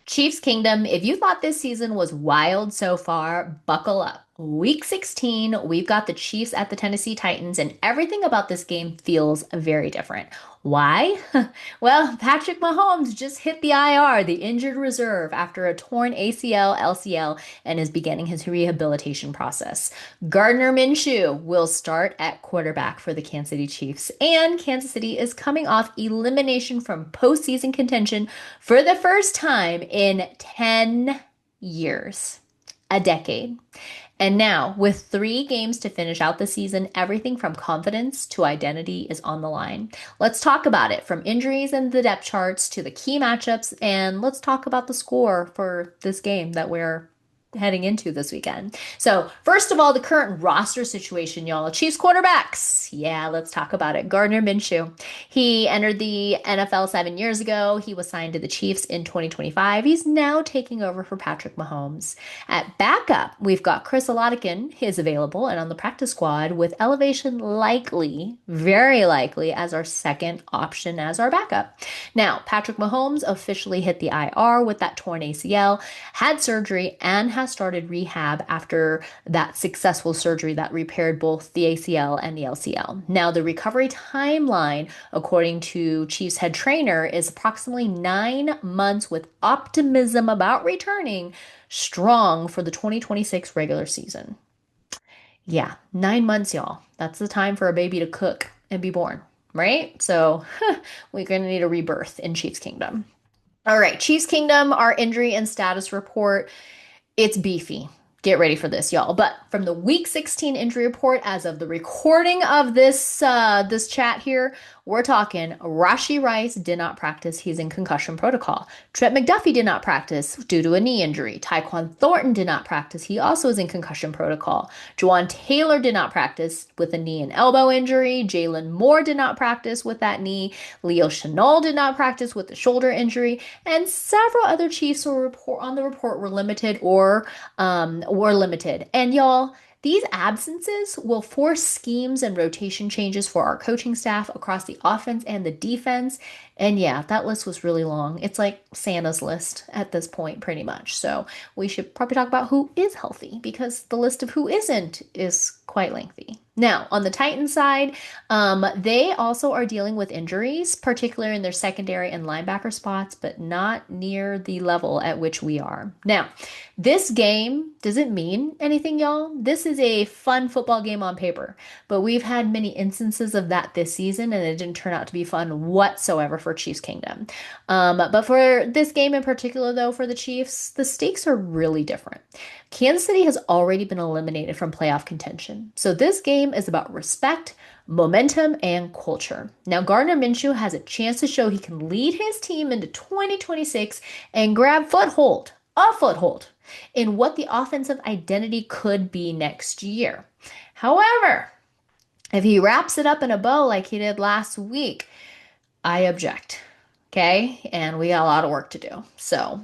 Chiefs Kingdom, if you thought this season was wild so far, buckle up. Week 16, we've got the Chiefs at the Tennessee Titans, and everything about this game feels very different. Why? Well, Patrick Mahomes just hit the IR, the injured reserve, after a torn ACL, LCL, and is beginning his rehabilitation process. Gardner Minshew will start at quarterback for the Kansas City Chiefs, and Kansas City is coming off elimination from postseason contention for the first time in 10 years, a decade. And now, with 3 games to finish out the season, everything from confidence to identity is on the line. Let's talk about it from injuries and the depth charts to the key matchups, and let's talk about the score for this game that we're heading into this weekend. So, first of all, the current roster situation, y'all. Chiefs quarterbacks. Yeah, let's talk about it. Gardner Minshew. He entered the NFL 7 years ago. He was signed to the Chiefs in 2025. He's now taking over for Patrick Mahomes. At backup, we've got Chris Oladikin is available and on the practice squad with elevation likely, very likely, as our second option as our backup. Now, Patrick Mahomes officially hit the IR with that torn ACL, had surgery, and has started rehab after that successful surgery that repaired both the ACL and the LCL. Now, the recovery timeline, according to Chiefs head trainer, is approximately 9 months with optimism about returning strong for the 2026 regular season. Yeah, 9 months, y'all. That's the time for a baby to cook and be born, right? So we're going to need a rebirth in Chiefs Kingdom. All right, Chiefs Kingdom, our injury and status report. It's beefy. Get ready for this, y'all. But from the Week 16 injury report, as of the recording of this chat here, we're talking Rashi Rice did not practice. He's in concussion protocol. Trent McDuffie did not practice due to a knee injury. Tyquan Thornton did not practice. He also is in concussion protocol. Juwan Taylor did not practice with a knee and elbow injury. Jalen Moore did not practice with that knee. Leo Chenal did not practice with the shoulder injury. And several other Chiefs were on the report were limited or were limited. And y'all, these absences will force schemes and rotation changes for our coaching staff across the offense and the defense. And yeah, that list was really long. It's like Santa's list at this point, pretty much. So we should probably talk about who is healthy because the list of who isn't is quite lengthy. Now, on the Titans side, they also are dealing with injuries, particularly in their secondary and linebacker spots, but not near the level at which we are. Now, this game doesn't mean anything, y'all. This is a fun football game on paper, but we've had many instances of that this season, and it didn't turn out to be fun whatsoever for Chiefs Kingdom. But for this game in particular, though, for the Chiefs, the stakes are really different. Kansas City has already been eliminated from playoff contention, so this game is about respect, momentum, and culture. Now, Gardner Minshew has a chance to show he can lead his team into 2026 and grab a foothold in what the offensive identity could be next year. However, if he wraps it up in a bow like he did last week, I object. Okay, and we got a lot of work to do. So,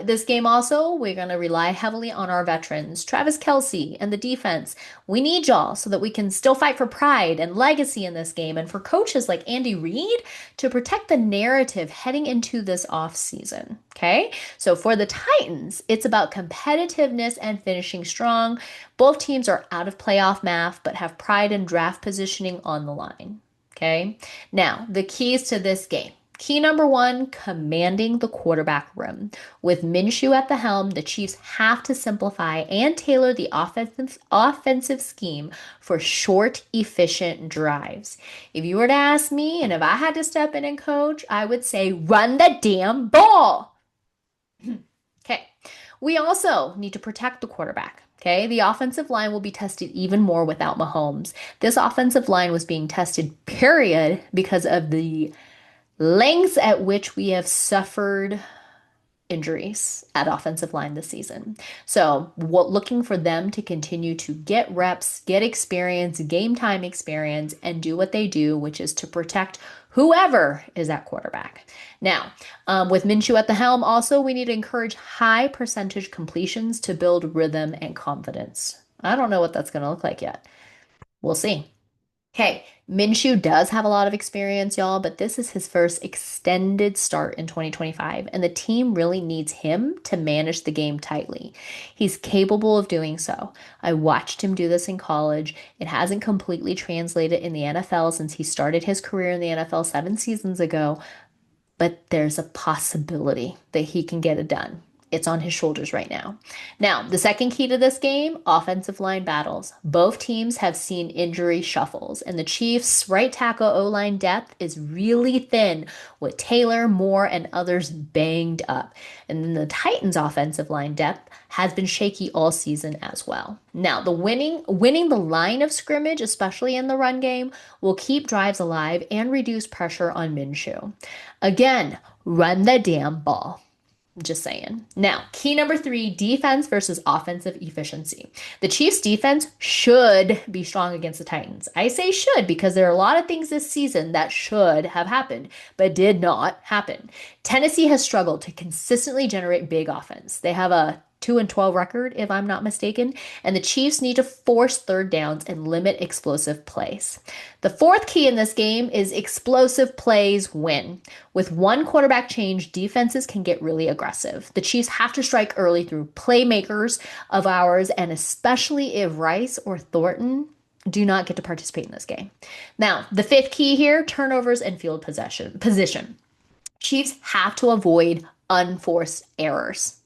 this game also, we're going to rely heavily on our veterans, Travis Kelce and the defense. We need y'all so that we can still fight for pride and legacy in this game, and for coaches like Andy Reid to protect the narrative heading into this off season. Okay, so for the Titans, it's about competitiveness and finishing strong. Both teams are out of playoff math, but have pride and draft positioning on the line. Okay, now the keys to this game. Key number one, commanding the quarterback room. With Minshew at the helm, the Chiefs have to simplify and tailor the offensive scheme for short, efficient drives. If you were to ask me, and if I had to step in and coach, I would say run the damn ball. Okay. We also need to protect the quarterback. Okay, the offensive line will be tested even more without Mahomes. This offensive line was being tested, period, because of the lengths at which we have suffered injuries at offensive line this season. So, looking for them to continue to get reps, get experience, game time experience, and do what they do, which is to protect whoever is at quarterback. Now, with Minshew at the helm, also, we need to encourage high percentage completions to build rhythm and confidence. I don't know what that's going to look like yet. We'll see. Okay, Minshew does have a lot of experience, y'all, but this is his first extended start in 2025, and the team really needs him to manage the game tightly. He's capable of doing so. I watched him do this in college. It hasn't completely translated in the NFL since he started his career in the NFL 7 seasons ago, but there's a possibility that he can get it done. It's on his shoulders right now. Now, the second key to this game, offensive line battles. Both teams have seen injury shuffles, and the Chiefs' right tackle O-line depth is really thin with Taylor, Moore, and others banged up. And then the Titans' offensive line depth has been shaky all season as well. Now, the winning the line of scrimmage, especially in the run game, will keep drives alive and reduce pressure on Minshew. Again, run the damn ball. Just saying. Now, key number three, defense versus offensive efficiency. The Chiefs' defense should be strong against the Titans. I say should because there are a lot of things this season that should have happened, but did not happen. Tennessee has struggled to consistently generate big offense. They have a 2-12 record, if I'm not mistaken, and the Chiefs need to force third downs and limit explosive plays. The fourth key in this game is explosive plays win. With one quarterback change, defenses can get really aggressive. The Chiefs have to strike early through playmakers of ours, and especially if Rice or Thornton do not get to participate in this game. Now, the fifth key here, turnovers and field position. Chiefs have to avoid unforced errors.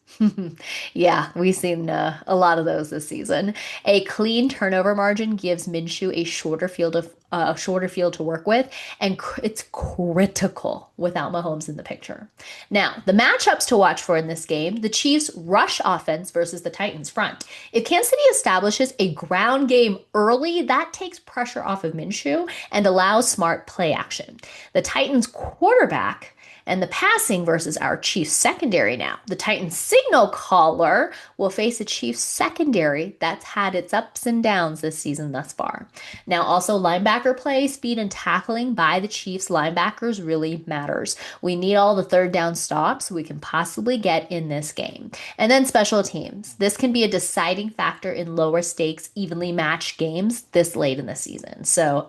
Yeah, we've seen a lot of those this season. A clean turnover margin gives Minshew a shorter field to work with, and it's critical without Mahomes in the picture. Now, the matchups to watch for in this game: the Chiefs' rush offense versus the Titans' front. If Kansas City establishes a ground game early, that takes pressure off of Minshew and allows smart play action. The Titans' quarterback and the passing versus our Chiefs secondary now. The Titans signal caller will face a Chiefs secondary that's had its ups and downs this season thus far. Now, also linebacker play, speed and tackling by the Chiefs linebackers really matters. We need all the third down stops we can possibly get in this game. And then special teams. This can be a deciding factor in lower stakes, evenly matched games this late in the season. So,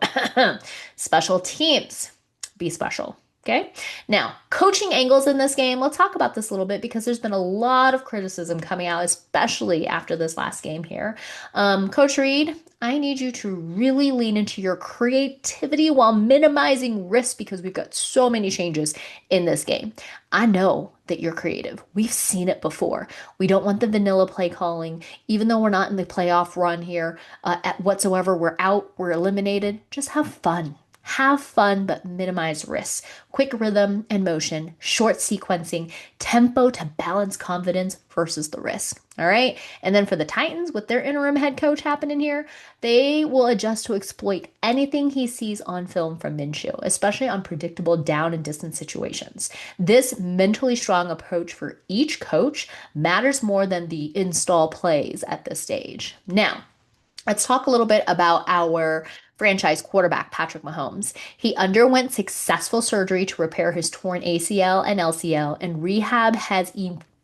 special teams, be special. Okay. Now, coaching angles in this game. Let's talk about this a little bit because there's been a lot of criticism coming out, especially after this last game here. Coach Reid, I need you to really lean into your creativity while minimizing risk because we've got so many changes in this game. I know that you're creative. We've seen it before. We don't want the vanilla play calling, even though we're not in the playoff run here at whatsoever. We're out, we're eliminated. Just have fun. Have fun, but minimize risks. Quick rhythm and motion, short sequencing, tempo to balance confidence versus the risk. All right. And then for the Titans, with their interim head coach happening here, they will adjust to exploit anything he sees on film from Minshew, especially on predictable down and distance situations. This mentally strong approach for each coach matters more than the install plays at this stage. Now, let's talk a little bit about our franchise quarterback, Patrick Mahomes. He underwent successful surgery to repair his torn ACL and LCL, and rehab has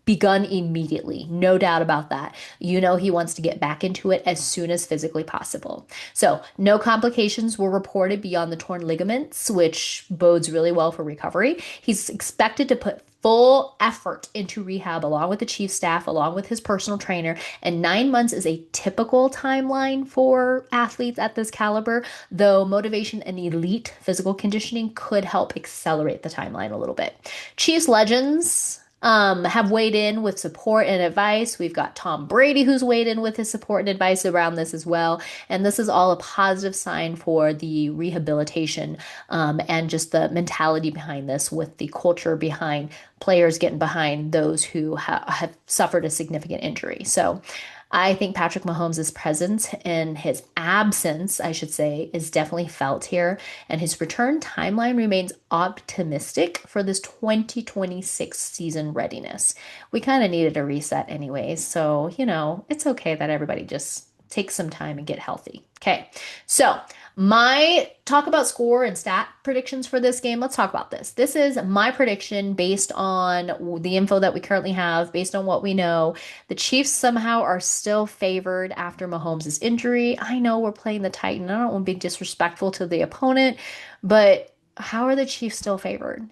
begun immediately. No doubt about that. You know, he wants to get back into it as soon as physically possible. So, no complications were reported beyond the torn ligaments, which bodes really well for recovery. He's expected to put full effort into rehab along with the chief staff, along with his personal trainer. And 9 months is a typical timeline for athletes at this caliber, though motivation and elite physical conditioning could help accelerate the timeline a little bit. Chiefs legends have weighed in with support and advice. We've got Tom Brady who's weighed in with his support and advice around this as well. And this is all a positive sign for the rehabilitation and just the mentality behind this with the culture behind players getting behind those who have suffered a significant injury. So I think Patrick Mahomes' presence and his absence, I should say, is definitely felt here. And his return timeline remains optimistic for this 2026 season readiness. We kind of needed a reset anyways. So, it's okay that everybody just take some time and get healthy. Okay. So My talk about score and stat predictions for this game. Let's talk about this. This is my prediction based on the info that we currently have, based on what we know. The Chiefs somehow are still favored after Mahomes' injury. I know we're playing the Titan. I don't want to be disrespectful to the opponent, but how are the Chiefs still favored?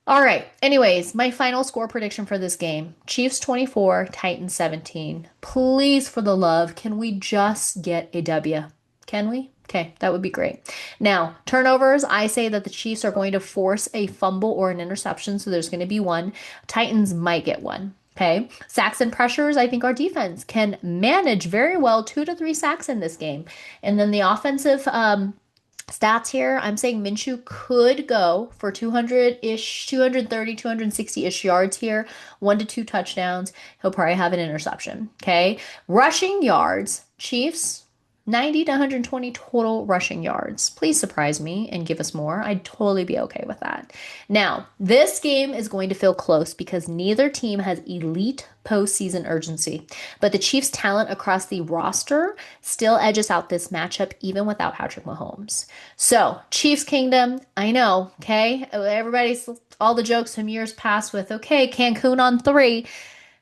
All right. Anyways, my final score prediction for this game, Chiefs 24, Titans 17. Please, for the love, can we just get a W? Can we? Okay, that would be great. Now, turnovers, I say that the Chiefs are going to force a fumble or an interception, so there's going to be one. Titans might get one. Okay. Sacks and pressures, I think our defense can manage very well 2 to 3 sacks in this game. And then the offensive stats here, I'm saying Minshew could go for 200-ish, 230, 260-ish yards here, 1 to 2 touchdowns. He'll probably have an interception. Okay. Rushing yards, Chiefs, 90 to 120 total rushing yards. Please surprise me and give us more. I'd totally be okay with that. Now, this game is going to feel close because neither team has elite postseason urgency, but the Chiefs' talent across the roster still edges out this matchup even without Patrick Mahomes. So, Chiefs Kingdom, I know, okay? Everybody's all the jokes from years past with, okay, Cancun on 3.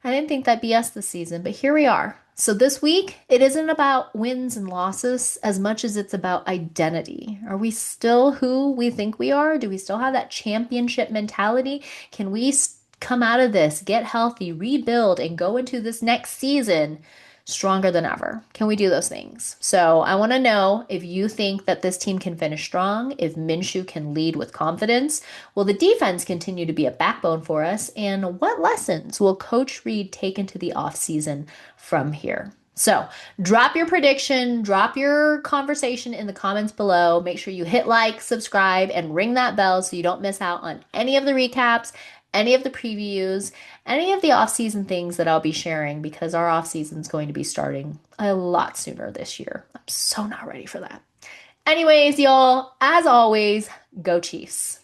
I didn't think that'd be us this season, but here we are. So this week, it isn't about wins and losses as much as it's about identity. Are we still who we think we are? Do we still have that championship mentality? Can we come out of this, get healthy, rebuild, and go into this next season stronger than ever? Can we do those things? So I want to know if you think that this team can finish strong, if Minshew can lead with confidence. Will the defense continue to be a backbone for us? And what lessons will Coach Reid take into the offseason from here? So drop your prediction, drop your conversation in the comments below. Make sure you hit like, subscribe, and ring that bell so you don't miss out on any of the recaps, any of the previews, any of the off-season things that I'll be sharing because our off-season is going to be starting a lot sooner this year. I'm so not ready for that. Anyways, y'all, as always, go Chiefs.